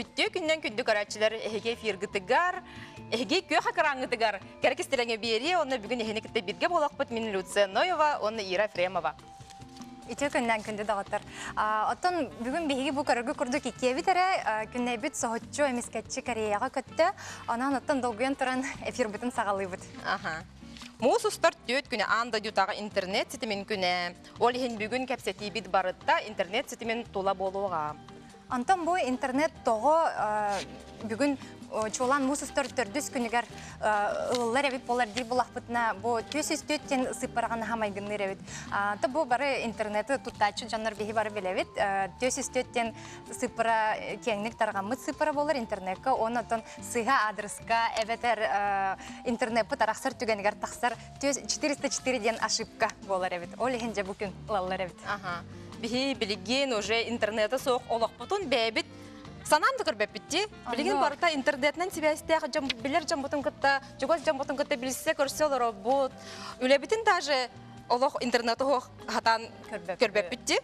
Үтте күннен күнді карачылар эһиге фиргытыгар, эһиге көха караңытыгар. Керкестелеңе бери, оны бүгін эһине китте бирге болақпыт мен Люция Ноева, оны Ира Фремова. Ите күннен күнді дағыттар. Оттан бүгін бейгі бұл көрігі күрдік икеви тәрі күнне бүт соғытчу әмескетчі Кореяға көтті. Онан оттан долгуен тұран эфир бүтін сағалы бұд. Мус устар төт күне анда дютағы интернет сетімен күне. Ол ехен бүгін кәпсеті бит барытта интернет сетімен тула болуға. Антон бұл интернет тоғы бүгін чолан мусустар төрдүс күнігер ылылар әбит болар дей болақ бұтына бұл төсіз төттен сыпараған хамайгынны әбит. Бұл бары интернеті тұттачы жанар бейі бары біләбит. Төсіз төттен сыпара кеңнік тарғамыт сыпара болар интернетка. Оны тон сыға адреска әбетер интернет бұт арақсар түгенігер тақсар 404-ден ошибка болар әбит. Ол ехенже бүкін лалар әбит. Бихи билеген уже интернета соқ олақ бұтын бәбит сананды көрбеп бітті. Білген барыта интернетнен себәстіяғы білер жамбутын күтті, жүгөз жамбутын күтті білсе көрсе олар бұд. Үлебітін даже олақ интернеті оқ хатан көрбеп бітті.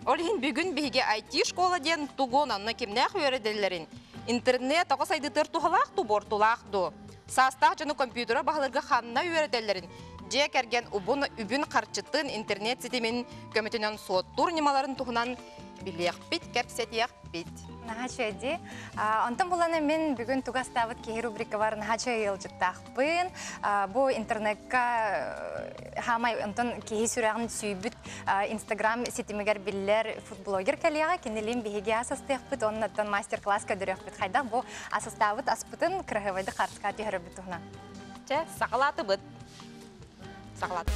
Ол ең бүгін біге IT школа ден туғын анна кемнәқ өределерін. Интернет оға сайдытыр туғалақ тубор тулақ Састақ жаны компьютера бағылырға қанына өределерін. Же кәрген үбін қарчыттын интернет сетемен көмітінен соттур немаларын тұғынан білеқ бит, кәпсетеқ бит. Нағачу әді. Онтан боланы мен бүгін туғастауыт кейі рубрика бар нағачу елжіттақпын. Бұл интернетка хамай онтан кейі сүрәғын сүйбіт Инстаграм сетемегер білер футблогер кәлеға кенелен бейге асастықпыт, оннаттан мастер-класс көдіріқпыт. Қайдақ бұл асастауыт аспытын кірғывайды қарсқа түйірі бұт тұғына. Сақалаты бұд. Сақалаты.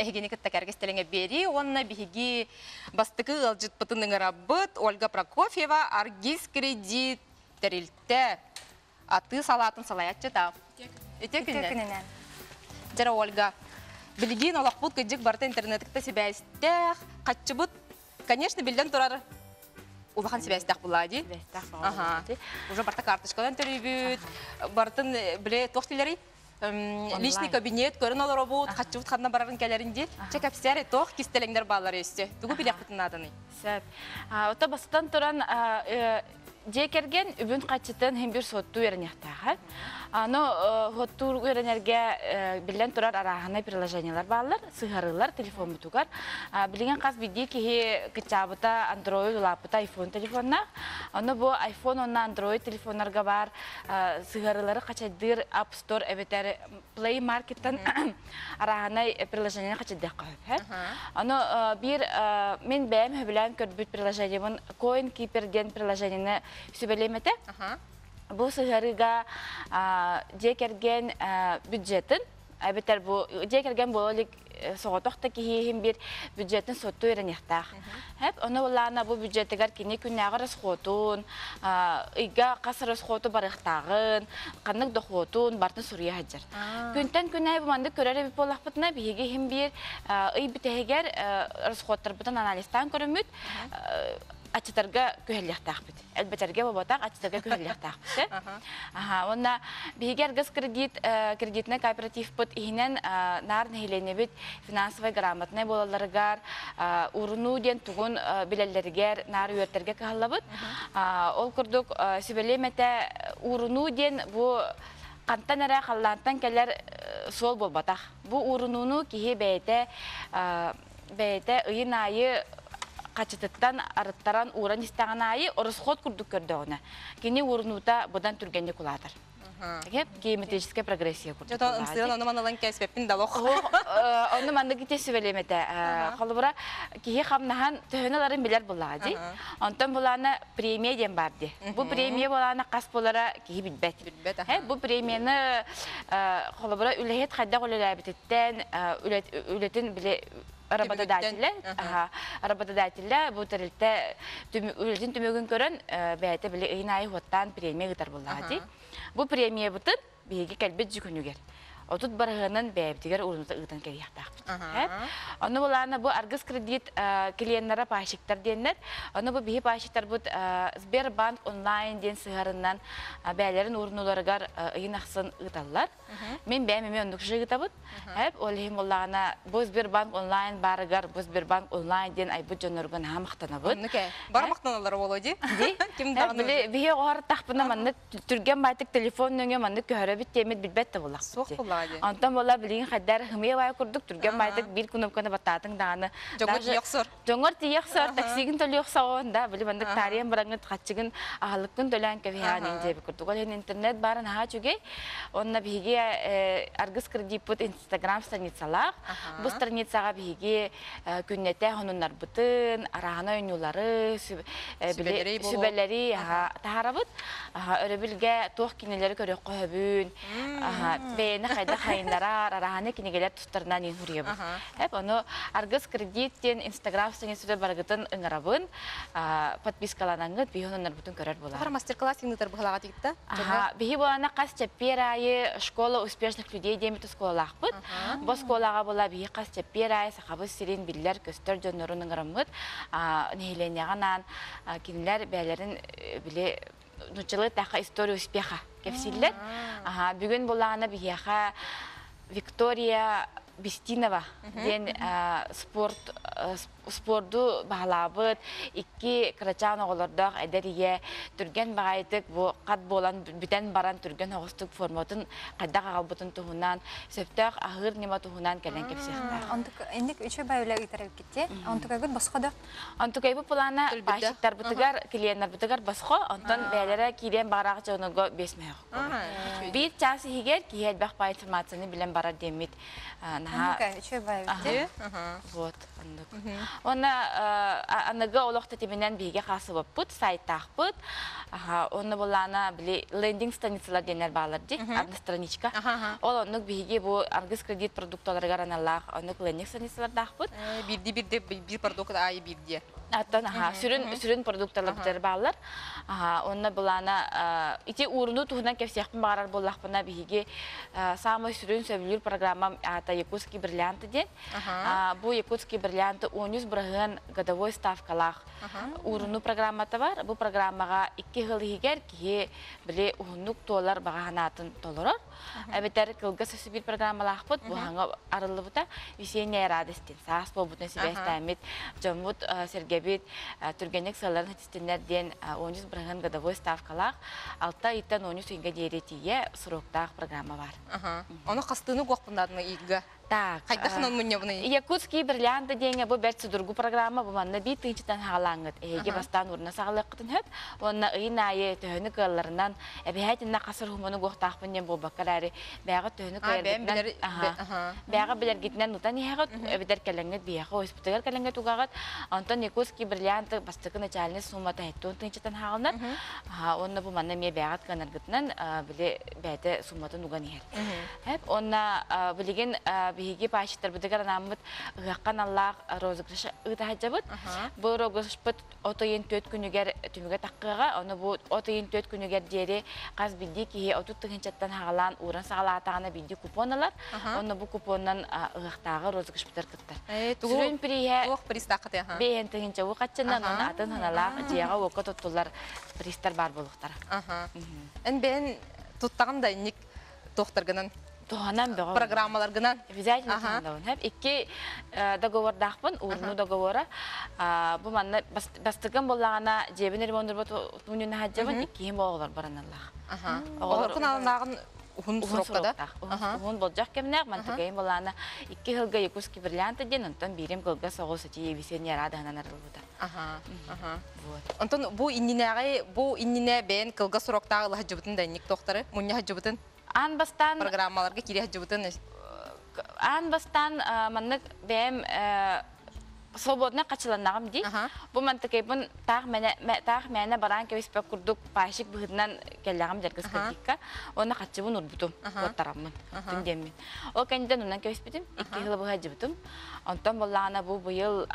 Эхигени кытта кәргестелеңе бери, онна биһиги бастыкы ылжыт пытының рабыт Ольга Прокофьева Аргиз кредит терилте аты салатын салаятчы та. Ите күннен. Жара Ольга, билигин олақпут кыджик барта интернетікті себәстәқ, қатчыбыт, конечно, билден тұрар улахан себәстәқ бұлады. Уже барта карточкадан төрейбіт, бартын біле тоқтилері. Личный кабинет, көрін олар обуд, қатшывыт қадына барарын кәлерінде, чек әпсәрі тоқ кестелеңдер балар өсті. Бүгі білек бұтын адыны. Сәп. Ота бастан тұран жекерген үбін қатшытын хем бір сотту ерінектағы. Но хоттур үйренерге білен тұрар арағына приложениялар балар, сығарылар, телефон бұтуғар. Білген қаз биді кеге күтчабыта Android улапыта iPhone телефоннақ. Оны бұл iPhone онна Android телефонларға бар сығарылары қачадыр App Store әбетері Play Markеттен арағына приложениялар қачадық қойып. Оны бір мен бәйім хөбілен көрбіт приложенияларын CoinKeeper ден приложенияны сөбелеметі. Бұл сығарыға жекерген бюджетін, әбетер бұл жекерген болылық соғытоқта кейхем бір бюджетін сотту ерінектақ. Оны олағына бұл бюджеттігер кені күннәғы рысқотын, үйға қасы рысқоты барықтағын, қанық доқотын, бартын сұрия хаджар. Күнтен күннәй бұманды көрер әбіп болақ бұтына бейге хем бір үй бүтігер рысқоттар бұтын аналистан көріміт, ачытарға көһеллектақ бит. Әлбәтәргә бабатақ ачытарға көһеллектақ бит. Онда бигер газ кредитне кооператив бит иһинен нар нәһилене бит финансовый грамотный болаларгар урыну ден тугун билелләргә нар үертәргә каллабыт. Ол курдук сибелемете урыну ден бу кантанара халлантан келер сол болбатақ. Бу урынуну кихе бәйте ыйын айы Қачытыттан арыттаран уран истаған айы орысход күрдік көрді оны. Кені урынута бұдан түргенде күладыр. Геометрическая прогрессия күрдік күладыр. Ымсыған оны манылан кәспеппін далоқ. Оны манды кете сөйлеметі. Қолыбыра кейі қамнахан төхінеларын білер бұлады. Онтан бұланы премия ден барды. Бұл премия бұланы қас болара кейі бітбәт. Бұл премияны қолыбыра үләхет қайда қолы әбітеттен үлетін біле Работодателя bu tarihte üretim tümögün körün beyte bile aynı ay hottan premiye gitar bulladı. Bu premiye butun bilgi kelbet cükünüger. отут барыгынан бәйбдигер урунута ыытан керияқтақ. Оны болана бу аргыс кредит клиенттара пашиктар деннер. Оны бу бихи пашиктар бут Сбербанк онлайн ден сыгарынан бәйлерин урнуларыгар ыйын ақсын ыыталлар. Мен бәймеме ондук жыгыта бут. Олхим болана бу Сбербанк онлайн барыгар, бу Сбербанк онлайн ден айбут жонорган хамақтана бут. Бар мақтаналар болоди? Ким дагы? Бихи оғар тақпына манны түрген байтык телефон нөңе манны көрі бит темет билбетті болақ. Соқ болады. Антон бола білген қайдар хымия бай күрдік түрген байтык бір күнөмкені баттатын дағаны. Жоңыр тияқсыр. Жоңыр тияқсыр, таксигін төлі оқсауында, білі бандық тариян бараңын қатшығын ағалыққын төлән көбейянын деп күрдік. Ол интернет барын аға чүгей, онына біге аргыс кредит бұд Инстаграм страницалақ. Бұл страницаға біге күннете хонунлар бұтын, арағына өйнулары, сүбелері тағарабыд. Өрөбілге тоқ кинелері көрек қойбін, бейіні қайда қайынларар, арағаны кинегелер тұстарынан ең хүребін. Оны аргыс кредиттен Инстаграм страницада барғытын ұңырабын, подпискаланаңғыд, бейі онынлар бұтын көрер болар. Бұқар мастер-класс еңдітер бұғылаға текті? Бейі болана қас чаппер айы школа успешных людей деметі сколалақ бұд. Бұл сколаға бола бейі қас чаппер айы сақабы сирен білдер көстер жонырын ұңырымыд. Нейленеғанан кинелер бәлерін біле нучылы тақа история успеха кепсиллер. Бүгін болағына бияха Виктория Бестинова ден спорду бағалабыд, икки крачан оғылырдақ әдәрие түрген бағайтық қад болан бүтен баран түрген оғыстық форматын қайдақ ағалбытын тұғынан, сөптақ ағыр нема тұғынан кәлен кепсектақ. Ендік үші бәулі ұйтарып кетте, онтық әгіт басқады? Онтық әйбі бұлана башықтар бұтығар, клиенттар бұтығар басқо, онтан бәлері кейден бағырақ жоғынығы бесмеғық. Bir час егер кейел бақпа информацияны білен барар демет. Вот, оны анығы олықты тебенен бейге қасы боп бұд, сайттақ бұд. Оны болана лендинг страницалар денер бағалар де, арны страничка. Ол онық бейге бұл аргыз кредит продуктоларға раналақ, онық лендинг страницалар дақ бұд. Бірде бір продукт айы бірде. Аттан сүрін продукталар бұтар бағалар. Оны болана ите урыну туғынан кәпсияқпын бағарар болақпына бейге самый сүрін сөбілер программам ата Якутский бриллианты ден. Бұл Якутский бриллианты 13 бірғын годовой ставкалақ урыну программаты бар. Бұл программаға 2 ғыл егер кейе біле ұғынық толар бағанатын толырыр. Әбеттері кілгі сөсі бір программалақ бұд. Бұл ғаңа арылы бұта весенняя радостен. Сағас бол бұтын себестәмет. Жомут сергебет түргенек сыларын хатистенерден 13 бірғын годовой ставкалақ. Алта иттен 13 үйінге дейретие сұрықтақ программа бар. Оны қастыны қоқпындадың үйгі? Қайдақын он мұне бұны? Якутский бриллианты дейінге бұл бәртсі дұргу программа бұл манна бей тыңчытан ғалаңыд. Эге бастан ұрына сағылық қытын хөп. Онына үйін айы төхіні көлларынан әбейәтінна қасыр ғымыны қоқтақпын ден бұл бақыр әрі бәғы төхіні көлларгетінен ұтан еғіт. Әбедер кәліңгет бейіғі ойспытығар кәліңгет ұғағыд. Антон Якутский бриллианты бастықын әчәліне сумата әтті тыңчытан ғалынар. Онына бұл манна ме бәғат қанарғытынан біле бәді суматын ұған ер. Онына білеген биһиги пашиттар быдыгар намыт гаккан Аллах розыгрышы ыдахажабыт. Бу розыгрышпыт отойын 4 күнүгер түмүгө таккыга, аны бу отойын 4 күнүгер дери каз билди ки отут тыгынчаттан хагалан уран сагалатагына билди купоналар. Аны бу купоннан ыгактагы розыгрышпыттар кыттар. Сүрүн прие ох пристакыты ха. Бейен тыгынча укатчынан аны атын ханалар жыяга окот оттулар пристар бар болуктар. Эн бен туттагында ник тохтаргынан программалар гынан обязательно таңдауын. Икки договор дақпын, урну договора. Бұл манна бастығын болағына жебін ремонтыр бұт үніне хаджабын, иккейін болғылар бараналлақ. Олар күн алынағын ұғын сұрықта да? Ұғын болжақ кемінәк, мантығайын болағына 2 ғылға Якутский бриллианты ден, онтан берем ғылға соғыл сөте ебесен ярадығынан арылуыда. Онтан бұл инніне бәйін ғылға сұрықтағы хаджабытын да ник тоқтары, мұнне хаджабытын? Программаларға кире хаджабытын? Анбастан маннық бәйім свободна қачыланағым дей. Бұл мантықайбын тақ мәне баран кәвеспек күрдік пашик бұғыдынан кәліғам жарғыз кәдікка. Оны қачыбын ұрбытым, оттарамын, түндемін. Ол кәнден ұнан кәвеспетім, 2 ғылы бұға жыбытым. Онтан болағына бұл бұйыл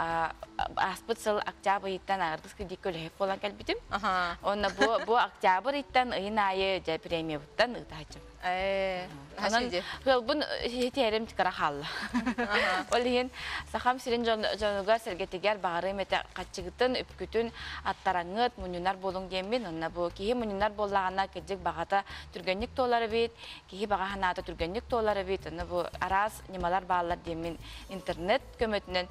аспыт сыл октябрь иттен ардыс кредит көлөһөп болан кэлбитим. Аха. Онна бу октябрь иттен ыйын айы жа премия буттан ытачым. Анан хылбын хетерим тикара халла. Олин сахам сирен жонугар сергетигер багары мете качыгытын үпкүтүн аттараңыт мунунар болуң демин. Онна бу кихи мунунар боллагана кежик багата түргөнлүк толары бит, кихи бага ханата түргөнлүк толары бит. Онна бу арас немалар баалар демин интернет көмөтүнөн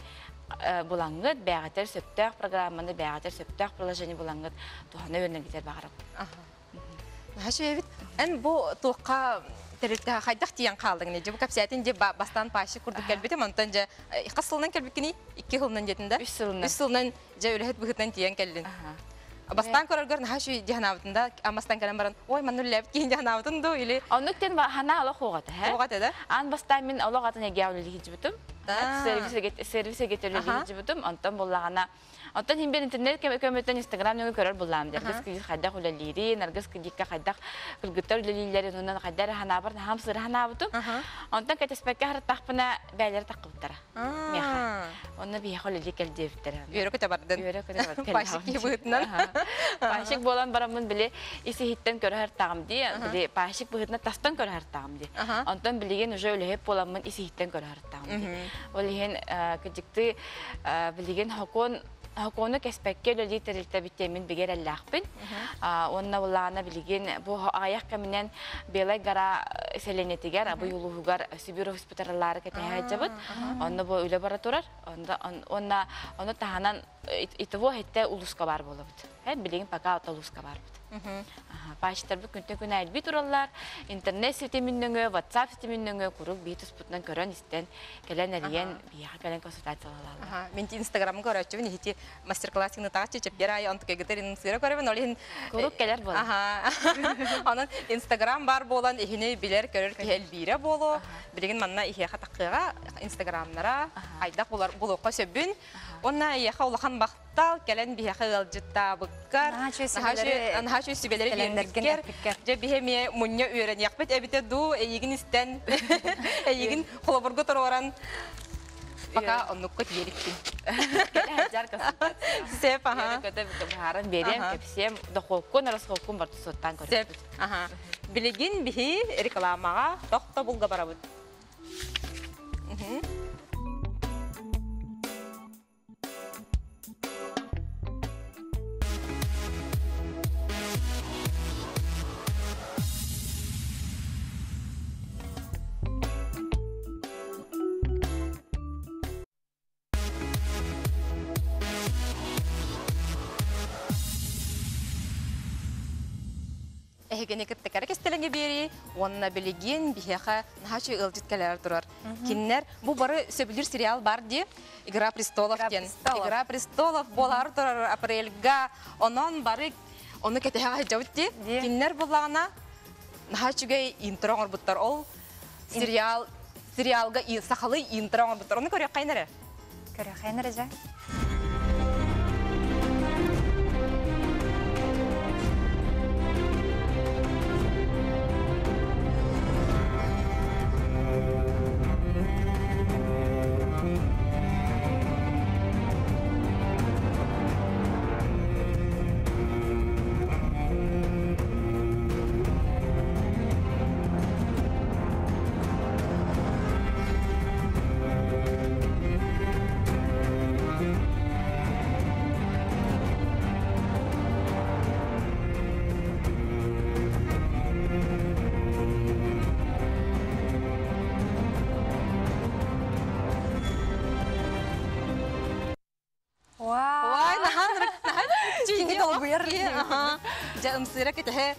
булаңыт бәгатер сөптөк программаны бәгатер сөптөк приложение булаңыт тухана өрнөгитер багарып. Хашевит, эн бу тоққа терилте хайдах тиян калдың не? Бу капсиятин де бастан паши курдук келбете, монтан же кысылынан келбекини 2 жылдан жетинде. 3 жылдан же өлөһөт быгытан тиян келдин. Бастан көрөргөр хашы жаханабытында амастан келен баран, ой маннуллеп кийин жаханабытын ду или Онуктен хана ала хогат, хогат да? Ан бастан мен алагатын ягавлы хижбитим. Сервисге кетерлер хижбитим, антан боллагана Антон химбер интернет көмөтөн Instagram нөңө көрөр булам дер. Без киз хайда хулалири, наргыз кидикка хайда кыргыттар лилилери нунан хайдар ханабар хамсыр ханабытым. Антон кетеспекке хар тахпына бәйлер такылтара. Меха. Онны бия хулали келдевтер. Йөрөк табардын. Йөрөк табардын. Пашик быгытнан. Пашик болан барамын биле иси хиттен көрөр тагым ди. Биле пашик быгытна тастан көрөр тагым ди. Антон билеген уже өлөп боламын иси хиттен көрөр тагым ди. Ол ген кидикти билеген хакон Hakonu kespekke loli terilte bitemin biger ellaqpin. Onna wallana bilgin bu ayak kaminen belay gara selenetiger bu yuluhugar Sibir hospitallары ketehajabut. Onna bu laboratoryar onna tahanan итво хетте улуска бар болобут. Билгин пока улуска бар. Паштар бу күнтө күн алби тураллар, интернет сетеминнөңө, WhatsApp сетеминнөңө курук битус путнан көрөн истен келен алген бия келен консультациялар. Мен Instagram көрөчү, нехти мастер-классыңны тагачы чеп берай, антык гетерин сыра көрөбүн, олин курук келер бол. Анан Instagram бар болан, эхине билер көрөр кел бире боло. Билген манна ихе хатакыга Instagramнара айдак болар болокко сөбүн. Онна ихе улахан бактал келен бия кылжытта быккар. Анхачу сибелери бирдиккер. Же бихеме мунья үйрен якбет эбите ду эйигин истен. Эйигин холобургу тороран. Пока оннукка тиерикти. Сеп, аха. Көтө бахарын берем, кепсем, дохоккон расхоккон бар соттан көрөт. Сеп, аха. Билигин бихи рекламага тохто булга барабыт. Эгене кеттекер кестелеңе бери, онна билеген бихеха нахачы ылжыткалар турар. Киннер бу бары сөбүлүр сериал бар ди, Игра престолов кен. Игра престолов болар турар апрельга, онон бары оны кетеха жабытти. Киннер булагана нахачыга интро орбуттар ол сериалга сахалы интро орбуттар. Оны көрөк кайнары. Көрөк кайнары жа. Сыра кете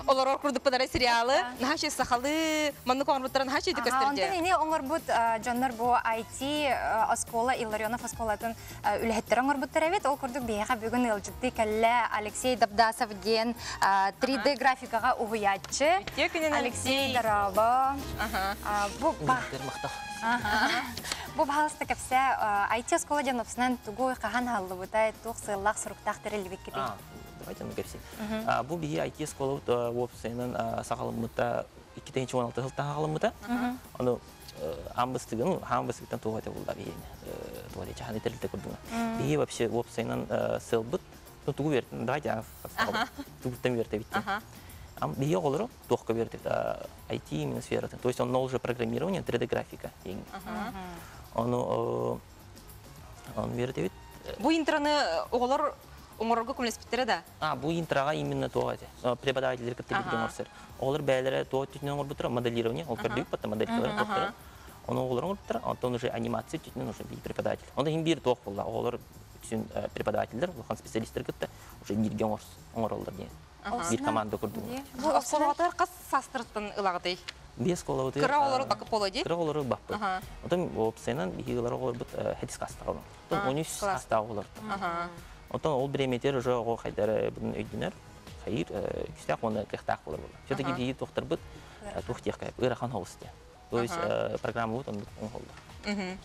олар курдук падара сериалы нахачы сахалы манны конруттарын нахачы ди көстөрдү. Онда эне оңор бут жоннор бу IT оскола Илларионов осколатын үлһеттер оңор бут теребет ол курдук бияга бүгүн ылжытты келле Алексей Dabdasov ген 3D графикага угуячы Алексей Дарова. Бу бу балыста кепсе IT оскола жанопсынан тугу кахан халлы бутай тук сыллак суруктак терелбек киди. Давайте мы говорим. Бу бии IT школа вопсенен сахалымыта 2016 жылда сахалымыта. Аны амбыстыгын хамбыстыгын тугата булда бии. говоря, чаханы терилте курдуна. Бии вообще вопсайнан сылбыт, ну тугу верт, давайте я тугуттан верте битти. Бии олору тохка верте, IT именно сфера. То есть он уже программирование, 3D-графика. Он верте бит. Бу интраны оғылар оңырға күлеспеттері да? Бу интрага именно то, преподаватель каттебилген орсер. Олар бәлері то түтінен оңыр бұтыра, моделирование, ол көрдік бәтті моделирование тоқтыры. Оны оғылар оңыр бұтыра, онтан уже анимация түтінен уже бей преподаватель. Онда хим бір тоқ болды, оғылар түсін преподавательдер, олған специалистер кітті, уже бірген оңыр олар дейін. Bir команда kurdu. Bu oskolavatlar qas sastırıttın ılağıday? Без коловатыр. Кыра олары бақып болады dey? Кыра олары бақпы. Отын опсайнан бихилары олар бұт хәдис қастағы. Отын 13 қастағы олар. Отын ол біреметер уже оғы қайдары бұдың өйдінер. Қайыр, күстәқ оны қиқтақ олар болды. Все-таки бихи тоқтыр бұт тоқтияқ қайып, ұрақан олысты. То есть программа бұт оны олды.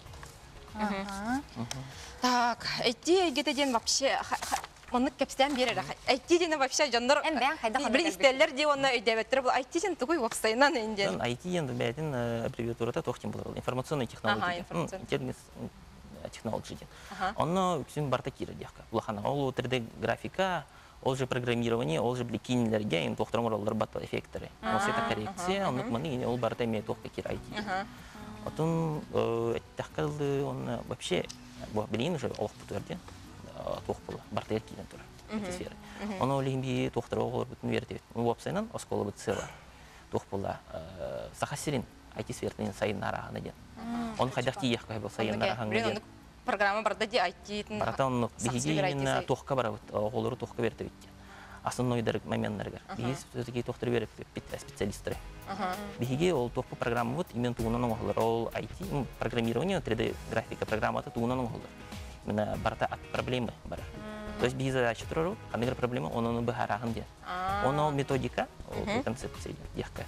Так, әйтті әйгетеден вообще... Мынык кепстен берер. IT-дені вообще жандар бір истеллер де оны өйдәбеттір. Бұл IT-ден түгой вапсайынан әйінден. IT-ден бәйтін аббревиатурата тоқтен болады. Информационный технология. Термин технология ден. Оны үксін барта кері дейіққа. Бұлақана ол 3D-графика, ол же программирование, ол же білі кейінлерге, ең тоқтырыңыр олар батпа эффекторы. Ол сета коррекция, онық мұны ол барта әме тоққа кері IT. Отын әттіққалды, оны вообще білейін уже олық бұтырден. Тоқ болды, барта еркейден тұры, әте сфера. Оны олейін бей тоқтыры оғылар бұтын верді. Ол опсайнан осколы бұт сыла. Тоқ болды, сақасырин әте сфертінен сайын арағына ден. Оны қайдақ дейек қай бұл сайын арағына ден. Программа барда де IT-тін барата оны бейге именно тоққа бара бұт, оғылары тоққа верді бітті. Основной моменттаргар. Бейге сөзіге тоқтыры веріп бітті специалисттары. Бейге ол тоқпы программа бұт, именно туғынан оғылар. Ол IT, программирование, 3D-графика программаты туғынан оғылар. Именно барта от проблемы бар. То есть без задачи туру, а негр проблема, он бахараган де. Он методика, концепция дехка.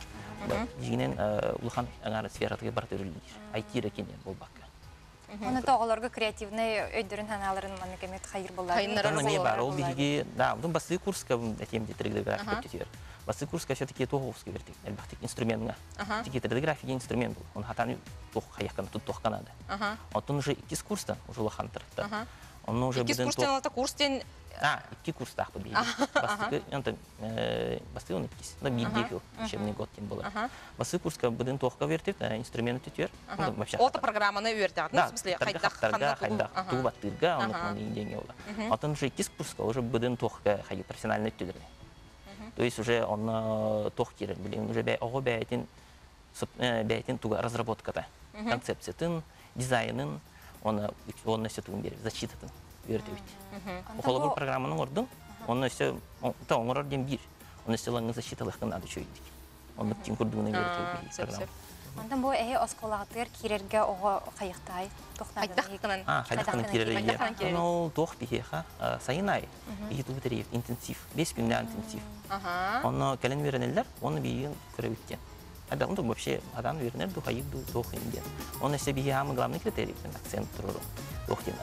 Жинен улхан ангар сфера тге барта рулиш. IT рекене болбакка. Оны тоғыларға креативный өйдерін ханаларын маны кемет хайыр болар. Не бар, ол биги, да, ну басы курска этим 3D-графика тетер. Басы курска все-таки тоғовский вертик, әлбәттек инструментга. Тики 3D-графика инструмент был. Он хатаны тоқ хаяққан, тут тоқ канады. Он уже 2 курста уже лохантыр. Он уже 2 курстен это курстен 2 курстах побили. Басы он 2, но биддефил, учебный год тем было. Басы курска будем тоққа вертик, инструмент тетер. Ота программаны өрді, в смысле, хайдақ тубаттырға, он деньги олар. Он уже 2 курска уже будем тоққа хайы профессиональный тюдерный. То есть уже он тоқ керен, білген, уже оғы бәйтін туға разработката, концепциятын, дизайнын, оны сетуын беріп, защитатын өрді өйті. Оқылы бұл программаның ордың, оны өсі, оңыр орден бір, оны өсі лаңын защиталықын ады шөйдік. Оны тен күрдігіне өрді программа. Ондан бұл әйі осколағатыр керерге оғы қайықтай, тоқтағын. Қайдаққының керерге. Ол тоқ бейхеға сайын ай, бейхе тұғытырейіп, интенсив, 5 күнде интенсив. Оны кәлін веренелер, оны бейін көрі өттен. Он вообще адам вернер до хаик до хинген. Он себе самый главный критерий, акцент трору. Дохтин,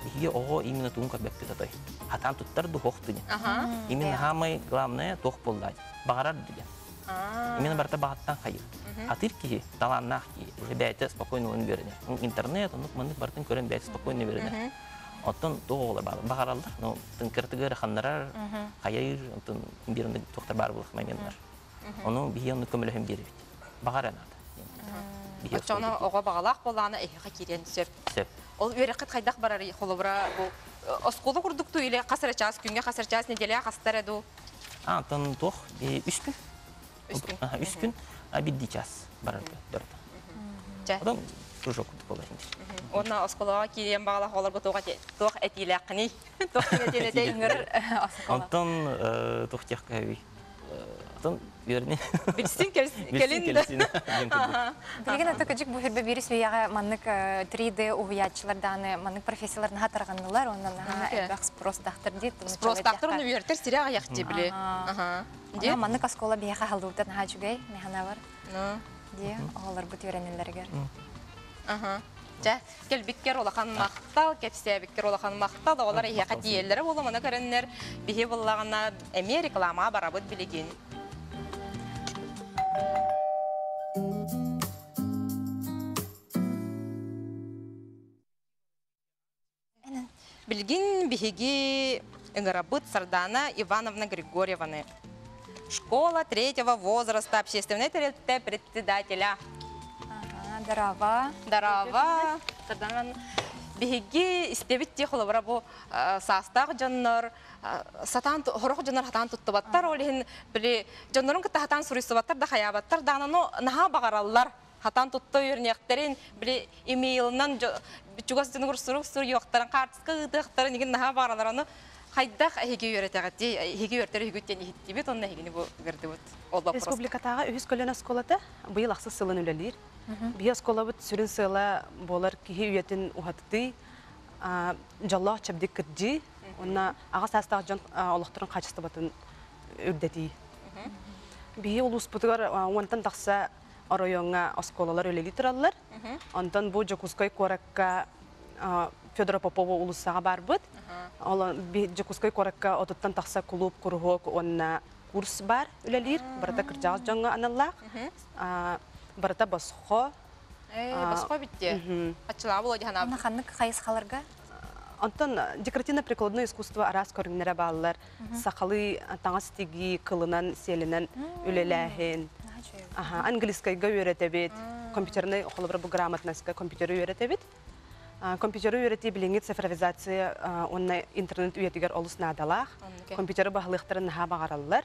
бихи ого именно тунка беппитатой. Хатан туттар до хохтыни. Именно самый главное тох полдать. Багарар диген. Именно барта багаттан хаик. Хатырки таланнахки уже бәйте спокойно он вернер. Интернет, он маны бартын көрен бәйте спокойно вернер. Оттон тоғылар бар. Багаралдар, но тынкыртыгыр ханнарар, хайыр, оттон биринде тохтар бар булық моменттар. Onu bir yanı kömülühüm biri bit. Bağar anada. Açana oğa bağalaq bolağına ehiqa kiren söp. Ol öreqet qaydaq barar xolobra bu oskolu kurduktu ile qasıracağız günge qasıracağız nedeliye qastar edu. Tan tox 3 gün. 3 gün bir diças barar dörtte. Adam krujok kurduk olar şimdi. Ona oskolağa kiren bağalaq olar bu toq etilaqni. Toq nedene de ingir oskola. Ondan toq tiyaqavi. Верни. Билсин келинде. Билген атакачык бу хербе бирис вияга маннык 3D уячлардан маннык профессияларын хатырганнылар, ондан бак спрос доктор дейт. Спрос докторны бертер сирага аяк дебиле. Де маннык оскола бияга халдырдан хачугай механа бар. Де алар бу төренелерге. Ja, gel bikker olakan maqtal, kepse bikker olakan maqtal, олар ияка диелләре булды, моны көрәннәр, бихе буллагана Америкалама барабыт билеген. Билгин биһиги ыңырабыт Сардана Ивановна Григорьевна. Школа 3-го возраста, общественной тарелте председателя. Дарава. Дарава. Сардана биһиги истебитти холобра бу састаг жаннар сатан хорох жаннар хатан туттубаттар олихин били жаннарын кытта хатан сурисубаттар да хаябаттар данано наха багараллар хатан тутта үрнектерин били имейлынан чугас жыныр сурук yoktарын картыска ыдыктарын деген наха багаралараны хайдах хеге өретегати хеге өртер хегүттен ихиттибит онна хегени бу гырдыбыт олла просто республикатага үз көлөн осколата быйыл аксы сылын үлелир. Бия осколабыт сүрүн сыла болар кихи үйетін ухатты жалла чабдик кырджи онна ага састаг жон олохторун качысты батын үрдети. Бия улус бутугар онтан такса оройонга осколалар үлели тураллар. Онтан бу Жокускай коракка Федора Попова улусага барбыт. Ол Жокускай коракка отуттан такса клуб кургок онна курс бар үлелир. Барата кыржагыз жонга аналлак. Барата басхо. Басхо битте. Ачыла боло жана. Ана ханнык кайыс халарга? Антон декоративно-прикладное искусство арас көрүннөрө баллар. Сакалы таңас тиги кылынан селинен үлеләһен. Английскайга үйрәтәбит. Компьютерный холобра бу грамотностька компьютер үйрәтәбит. Компьютер үйрәтә билиңге цифровизация онна интернет үйрәтегәр олус надалах. Компьютер баһлыктарын наһа багараллар.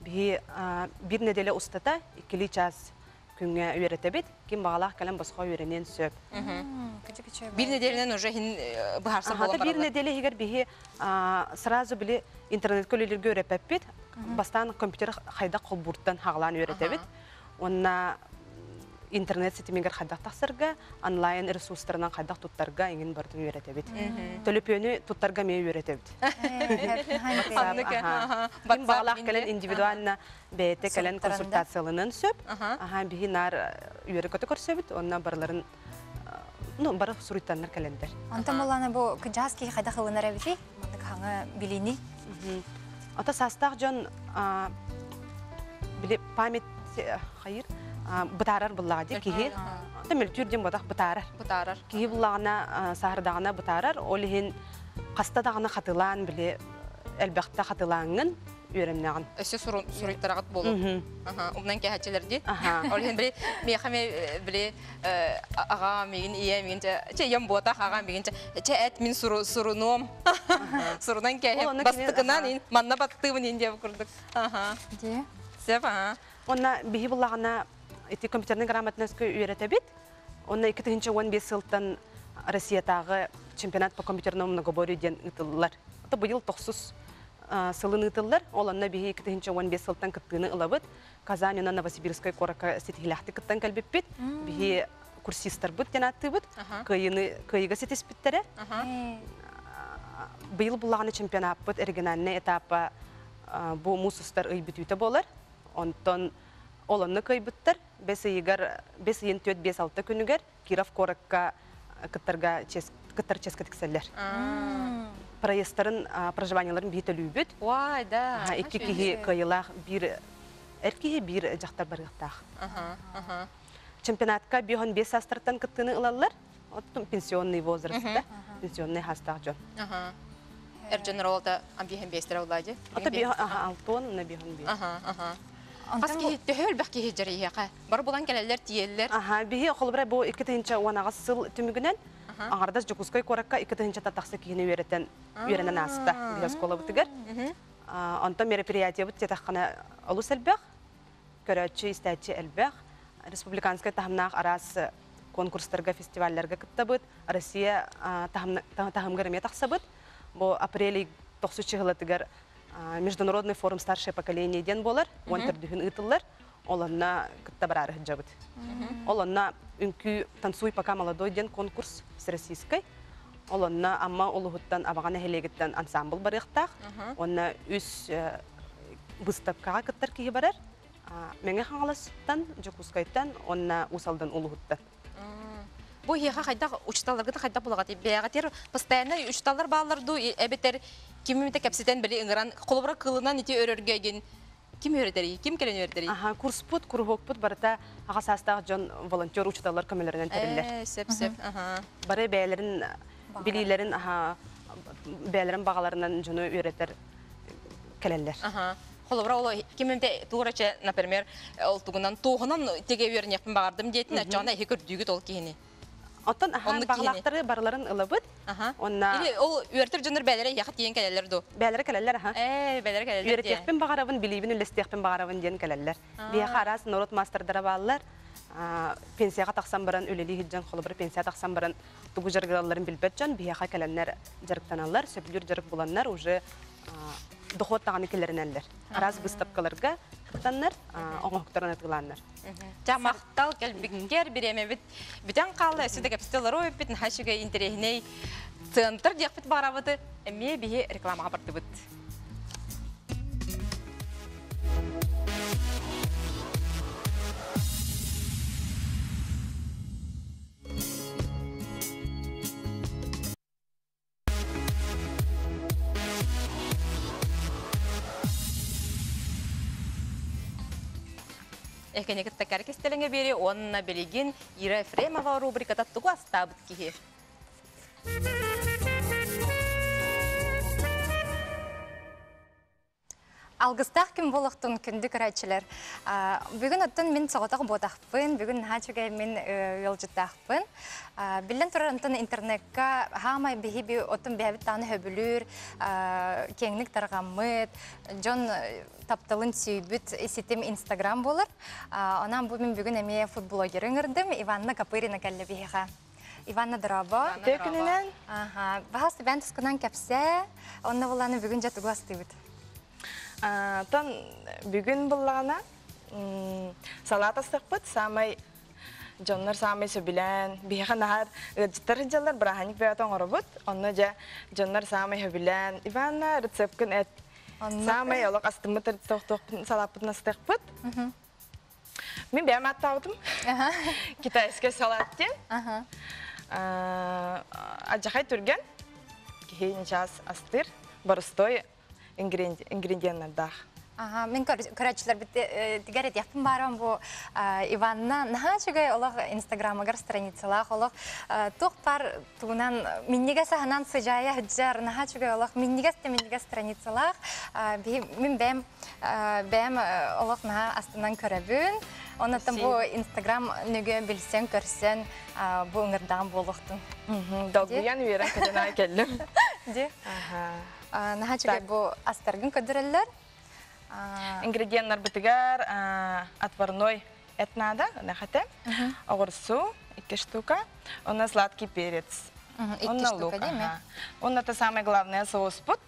Bir nedelе устата 2 час күнгә үйрәтәбит. Ким багалах калам баска үйрәнен сөп. Bir nedelен уже баһарса була бара. Bir nedelе егер бихи сразу били интернет көлеләргә үйрәтәбит. Бастан компьютер хайда кылбурттан хаглан үйрәтәбит. Онна интернет сетимегер хайда тахсырга, онлайн ресурсларынан хайда туттарга иңин бардын үйрәтәбит. Төлөпөнү туттарга ме үйрәтәбит. Ким багалах кален индивидуально бете кален консультацияларын сөп. Бихи нар үйрәкөтө көрсөбит, онна барларын бары суруттаннар календер. Антон боланы бу кыжаски хайда хылынар эбити, мандык хаңы билини. Ата састак жон биле память хайыр бытарар буллади кихи. Темел түрден бодак бытарар. Бутарар. Кихи буллагына саһырдагына бытарар, олихин кастадагына хатылан биле элбәхтә хатылангын үйрәннәгән. Эсе суруттарагат болу. Умнан кәһәчеләрди. Олихин биле мехаме биле ага мигин ия мигин че ям бота ага мигин че эт мин суруном. Сурунан кәһә бастыгынан ин манна баттыбын инде курдык. Ди. Сева. Онна бихи буллагына эти компьютерный грамотностька үйрәтәбит. Онна 2015 елдан Россиядагы чемпионат по компьютерному многоборью ден ытыллар. Ата быел 900 сылын ытыллар. Оланна бихи 2015 елдан кыттыны ылабыт. Казаньна Новосибирская корака сетихилахты кыттан калбиппит. Бихи курсисттар бут жанаттыбыт. Кыйга сетиспиттере. Быел буллагына чемпионат бут региональный этапа бу мусустар ыйбитүтө болар. Онтон олонны кыйбыттар. 5-6 күнүгер Киров коракка кыттарга кыттар ческә тикселләр. Проездтарын проживанияларын бителүбүт. Вай, да. Ике кихи кыйылах бир эркихи бир жактар барыктак. Чемпионатка 5 астыртан кыттыны ылаллар. Оттун пенсионный возрастта, пенсионный хастак жон. Эрженералда амбиһен бестер улади. Ата би алтон на биһен би. Хаски төһөл бәхки хиҗрия. Бар булган кәләләр тиелләр. Бихи холбра бу 2-нче ванага сыл түмүгүнөн аңардас Жокускай коракка 2-нче татаксы кийини үйрәнен аста. Бия школа бутыгар. Антон мероприятие бут тетахана алу сәлбәх. Көрәче истәче әлбәх. Республиканская тахымнак арас конкурсларга, фестивальләргә кыттабыт. Россия тахымгырме тахсабыт. Бу апрель 9 еллатыгар международный форум старшее поколение ден болар. Онтер дүһүн ытыллар. Оланна кыттабарары хиджабыт. Оланна үнкү танцуй пока молодой ден конкурс с российской. Оланна амма олуһуттан абагана хелегиттен ансамбл барыктак. Онна үс выставкага кыттар кии барар. Меңе хаңаластан Жокускайттан онна усалдан олуһуттан. Бу яха хайда учталарга хайда булагат. Бягатер постоянно учталар бааларду эбетер киммите кепсетен били ыңгыран колобра кылынан ити өрөргөгөн ким өрөдери, ким келен өрөдери. Курспут, кургокпут барата ага састак жон волонтер учталар көмөлөрүнөн терилер. Сеп. Бары бәйләрен билиләрен бәлерин багаларынан жуну үйрәтер келелер. Холобра ол кимемде туурача, например, олтугунан тугунан теге үйренекпин бардым дейтин, ачагында эки көрдүгүт ол кийини. Оттан багалактары барларын ылыбыт. Онна Или ол үйртер жөндөр бәлере яхат диен келелер ду. бәлери келелер, Бәлере келелер. Үйрәтекпен багарабын, билибин үлестекпен багарабын диен келелер. Бияха арас народ мастerdara баллар. Пенсияга таксан баран үлели хиджан холобра пенсия таксан баран тугу жаргаларын билбет жан бияха келеннер жарыктаналар, сөбүлүр жарык буланнар уже доход таганы келеринелер. Арас выставкаларга кыттаннар, оңоктарына тыланнар. Жамақтал келбиккер биреме бит бүтән калды сөйдө капстелар ой бит хашыга интерехней центр дияпт барабыты эме бие рекламага барды бит. Экенекет такар кестелеңе бери онна белегин Ира Ефремова рубриката тугу астабыт кихи. Алгыстах ким болохтун күндү көрәчеләр. Бүгүн оттан мен соготак ботакпын, бүгүн хачыга мен ялжытакпын. Билен турантын интернетка хамай бихиби оттан бәбит таны хөбүлүр, кеңлик таргамыт, жон тапталын сүйбүт ситем Instagram болар. Анан бу мен бүгүн эме футблогер ыңырдым, Иванна Капырина келе биха. Иванна Драба. Төкүнүнөн. Бахас бентис кунан кепсе, онна буланы бүгүн жатыгы астыбыт. Тон бүгін бұллағана салат астықпыт, самай жонлар самай сөбілен, бейха нахар жыттар жылар біраханик бәйтон ғырыбыт, онны жа жонлар самай сөбілен, Иванна рецепкін әт, самай олық астымыт рецептоқпын салаппытын астықпыт. Мен бәйім аттаудым, китайскай салаттен, аджақай түрген, кейін час астыр, барыстой, ингредиенттер. Мен көрәчілер тигәрет яқын барам бу Иванна нахачыгай олық инстаграмыгар страницалақ олық тоқпар туғынан миннеге сағынан сыжая хүджар нахачыгай олық миннеге страницалақ мен бәм олық наға астынан көрәбін. Онаттан бу инстаграм нүге білсен көрсен бу ұңырдаған болуқтың. Далгыян үйерен көден ай келдім. Де? Нахачыгай бу астаргын көдірелер. Ингредиенттер бітігер отварной этнада, нахате, огурцу, 2 штука, он сладкий перец. 2 штука, дейме? Он это самое главное соус пут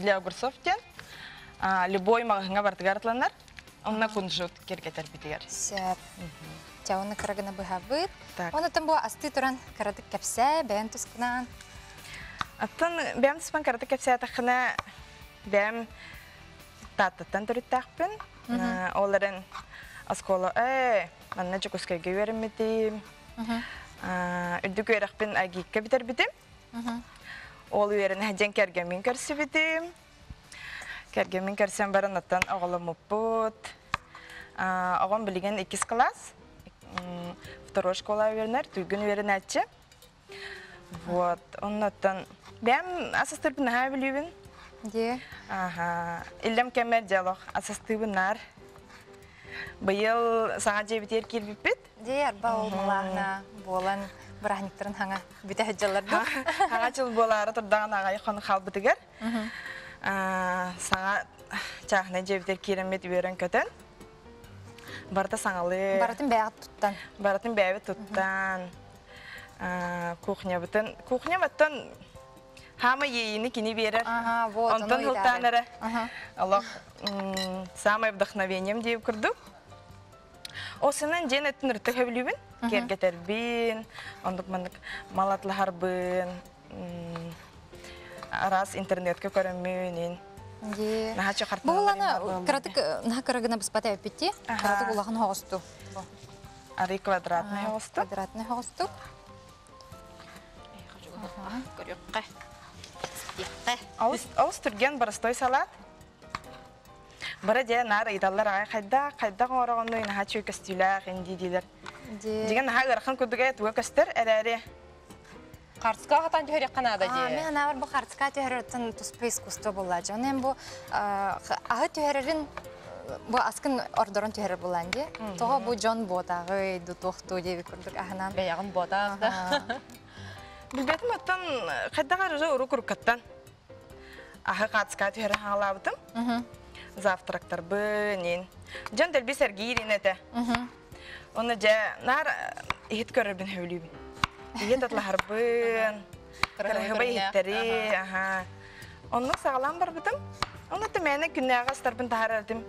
для огурцов. Любой магазинга бартыгар тланар, он на кунжут киргетер бітігер. Сәп. Тяуны кырагына быхабыт. Онаттан бу асты туран кырадык кәпсә, бәйін тұскынан. Аттан бәйім тұспан кырадык кәпсә атақына бәйім таттаттан түріттақпын. Оларын аскола, манна жүкіскайге веріммедім. Үрдік өріқпін агикка бітер бітім. Ол өрін әден кәргемін көрсі бітім. Кәргемін көрсен барын аттан оғылым ұппыт. Оғын білген 2 класс. 2 школа верінер, түйгін верін әтші. Вот, onun аттан бәйім асыстырпын ға білуін. Де? Иллем кәмер диалог асыстыбынар. Быйыл саға жебітер келбіппет? Де, арба олмалағына болан бірахниктарын хаңа бүті әджаларды. Хаңа жыл болары тұрдаған ағай қоны қалбытығыр. Саға чағына жебітер керемет өрін көтін. Барыта саңалы. Баратын бәғіт тұттан. Баратын бәғіт тұттан. Кухня бұтын. Кухня бұтын хама ейіні кені берер. Онтан ғылтаныры. Аллах, самай вдохновением дейіп күрдік. Осынан жен әттін ұрты көбілуін. Кергетер-бін, ондық мандық малатлығар-бін, арас интернетке көріммейінен. Бұғыланы кіратық наға кірігіна бұспаты әпетті, кіратық ұлағын хоғысту. Ары квадратный хоғысту. Квадратный хоғысту. Көрөккә. Ауыз түрген барыстой салат. Бары де нар идалар ағай қайда ғорағынды наға чөй көстілер, енді дейлер. Деген наға ғырқын күдігі әтуі көстір әрәрі. Қарсқа хатан жөрек қанада же. Мен авар бу хартска төһөрөтөн туспа искусство болла. Жонен бу агы төһөрөрүн бу аскын ордорон төһөрөр болан же. Тога бу жон ботагы ду тохту деп көрдүк ахынан. Бәягын ботағда. Билбетим оттан кайдага рыжа уру куркаттан. Ахы катска төһөрө хаалабытым. Завтрактар бынин. Жон делби сергирин эте. Оны же нар ихит көрөрбүн хөйлүбүн. Иет атлахарбын. Кыргыбай иттери. Онны сагалам барбытым. Оны темене күннәгә старбын таһаратым.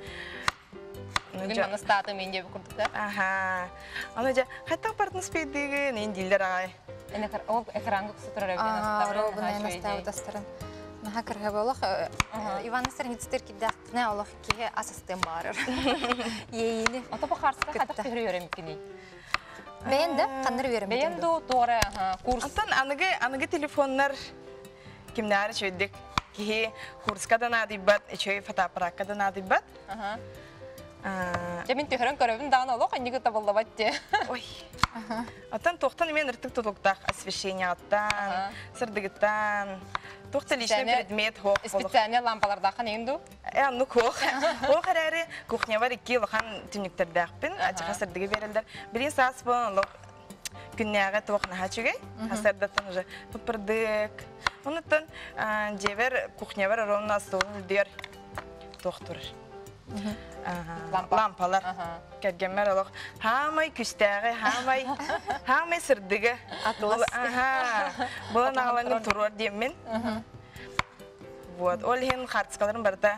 Бүгін маны статы мен деп күрдіктер. Оны же қайттан партын спейдігі нейін дейлер ағай. Экранғы құсы тұрар Робын әністау дастырын. Наға кіргі болық, Иван Сарництер кеддіқтіне олық кеге асыстын барыр. Ейіні. Ата бұл қарсыға қайдақ түйірі өремік кені? Бәйінді, қаныр өремік. Бәйінді тоғыры курс. Антан анығы телефонлар кімнәрі чөйдік. Кеге курскадан адибат, чөй фотоаппараткадан адибат. Жамин түйірін көрөбін дағын олық, әндегі табылдабат де. Ой. Аттан тоқтан мен ұрттық тұтылықтақ, освещение аттан, сырдығыттан, тоқта личный предмет хоқ болық. Специальный лампалардақын еңді? Анны хоқ. Хоқ әрәрі кухня бар 2 лұқан түніктердәқпін, ачыға сырдығы берілдер. Бірін саас болын лұқ күннәға тоқына хачугай, асырдаттан уже пұпырдық. Оныттан жевер кухня бар, ровна столын үлдер тоқтырыр. Лампалар кәргенмер олық. Хамай күстәғі, хамай сырдығы. Бұлан ағаланын тұруар деймін. Ол хен қартысқаларын барда